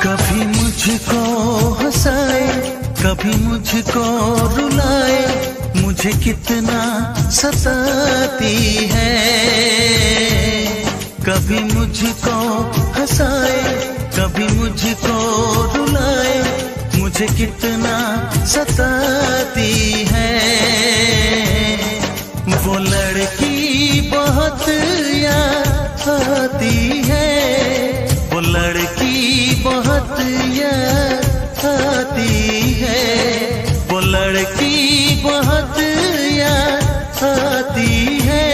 कभी मुझको हंसाए, कभी मुझको रुलाए, मुझे कितना सताती है। कभी मुझको हंसाए, कभी मुझको रुलाए, मुझे कितना सताती है। वो लड़की बहुत याद आती है, वो लड़की बहुत याद आती है, वो लड़की बहुत याद आती है,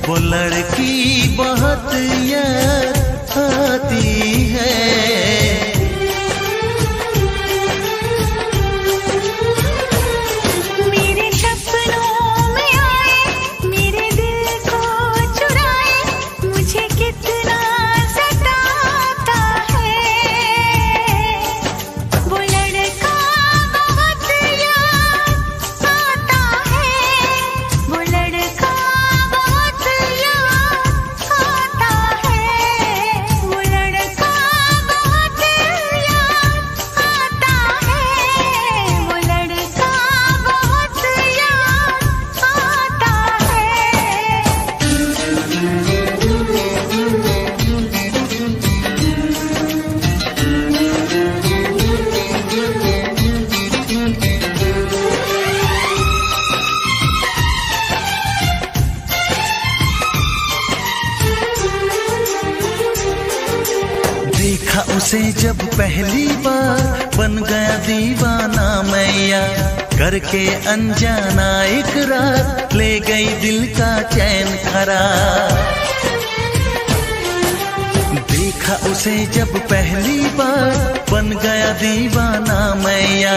वो लड़की बहुत याद आती है। देखा उसे जब पहली बार, बन गया दीवाना मैया, करके अनजाना इकरार, ले गई दिल का चैन करार। देखा उसे जब पहली बार, बन गया दीवाना मैया,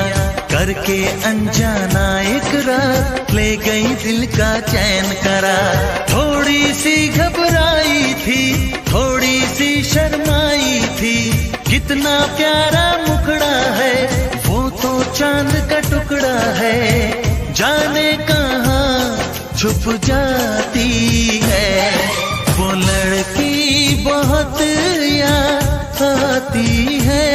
करके अनजाना इकरार, ले गई दिल का चैन करार। थोड़ी सी घबराई थी, थोड़ी सी शर्माई थी, कितना प्यारा मुखड़ा है, वो तो चांद का टुकड़ा है, जाने कहाँ छुप जाती है। वो लड़की बहुत याद आती है,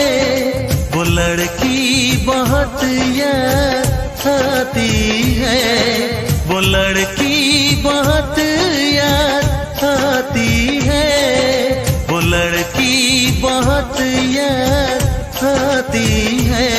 वो लड़की बहुत याद आती है, वो लड़की बहुत याद आती है, वो लड़की बहुत याद आती है।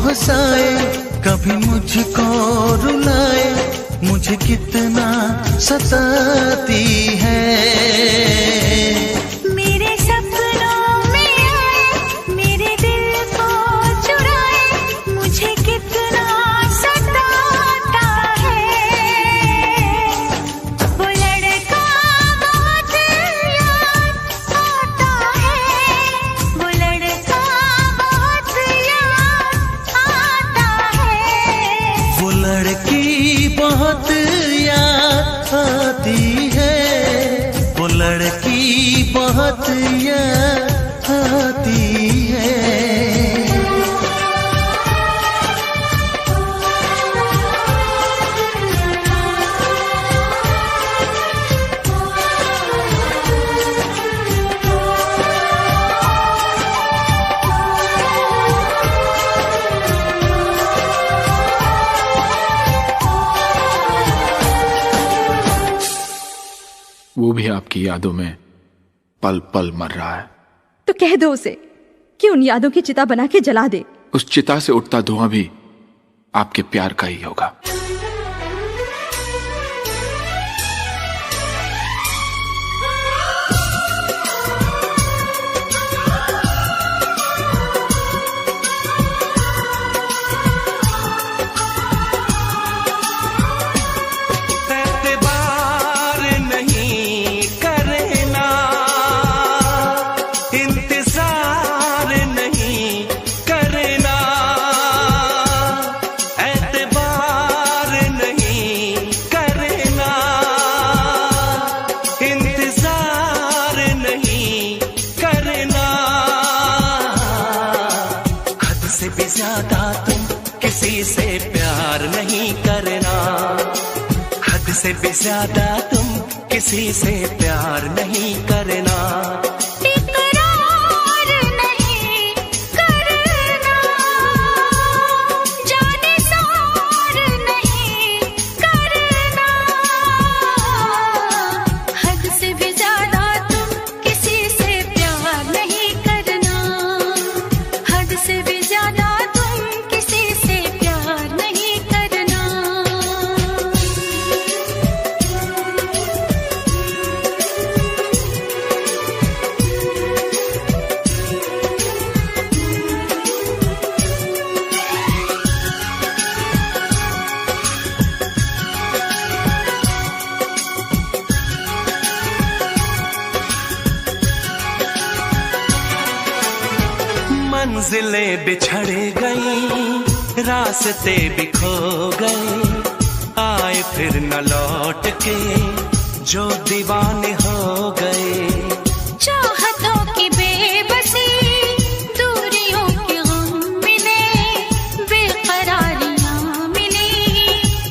हंसाए, कभी मुझको रुलाए, मुझे कितना सताती है। मेरे सपनों में आए, मेरे दिल को चुराए, मुझे कितना सताता है। वो लड़का बहुत लड़की बहुत याद आती है। वो भी आपकी यादों में पल पल मर रहा है। तो कह दो उसे कि उन यादों की चिता बना के जला दे। उस चिता से उठता धुआं भी आपके प्यार का ही होगा। से भी ज्यादा तुम किसी से प्यार नहीं करना। इकरार नहीं करना, जाने सार नहीं करना। हद से भी ज्यादा तुम किसी से प्यार नहीं करना। हद से भी ज्यादा तुम किसी से प्यार नहीं करना। मंजिलें बिछड़ गई, रास्ते भी खो गए, आए फिर न लौट के जो दीवाने हो गए। चाहतों की बेबसी, दूरियों के गम मिले, बेकरारियां मिली,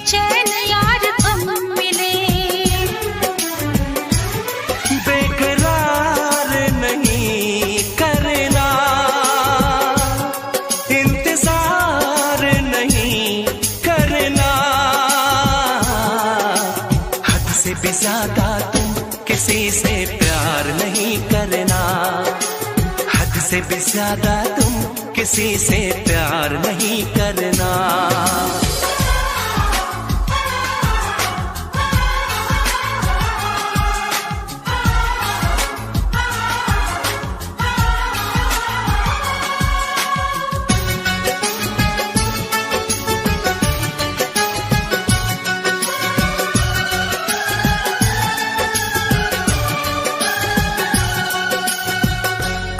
चैन यार कम मिले। बेकरार नहीं करना, इंतजार नहीं करना। हद से भी ज्यादा तुम किसी से प्यार नहीं करना। हद से भी ज्यादा तुम किसी से प्यार नहीं करना।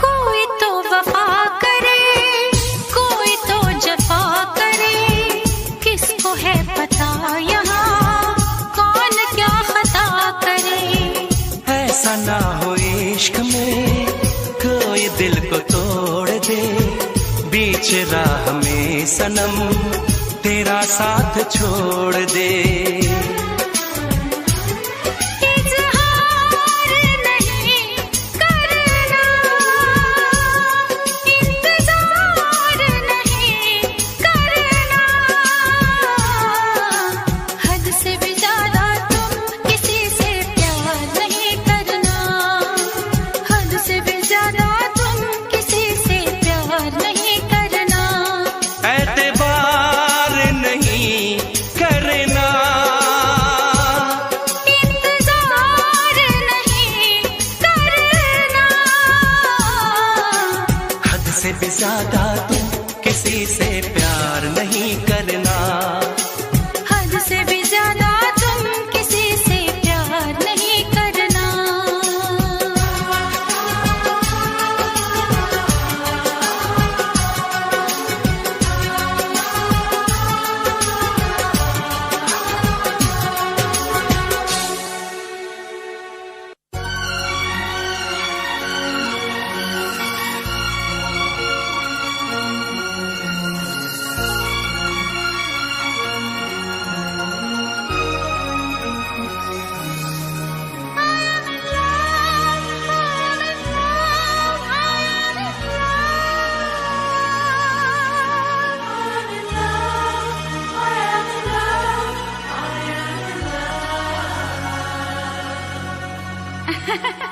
कोई तो वफा करे, कोई तो जफा करे, किसको है पता यहाँ कौन क्या खता करे। ऐसा ना हो इश्क में कोई दिल को तोड़ दे, बीच राह में सनम तेरा साथ छोड़ दे। इज़हार नहीं करना, इंतजार नहीं करना। हद से भी ज्यादा तुम किसी से प्यार नहीं करना। हद से भी ज्यादा तुम किसी से प्यार नहीं करना। एतबार नहीं करना, इंतजार नहीं करना। हद से भी ज्यादा तुम किसी से प्यार नहीं करना। हद से भी ज्यादा तुम किसी से प्यार नहीं करना। है।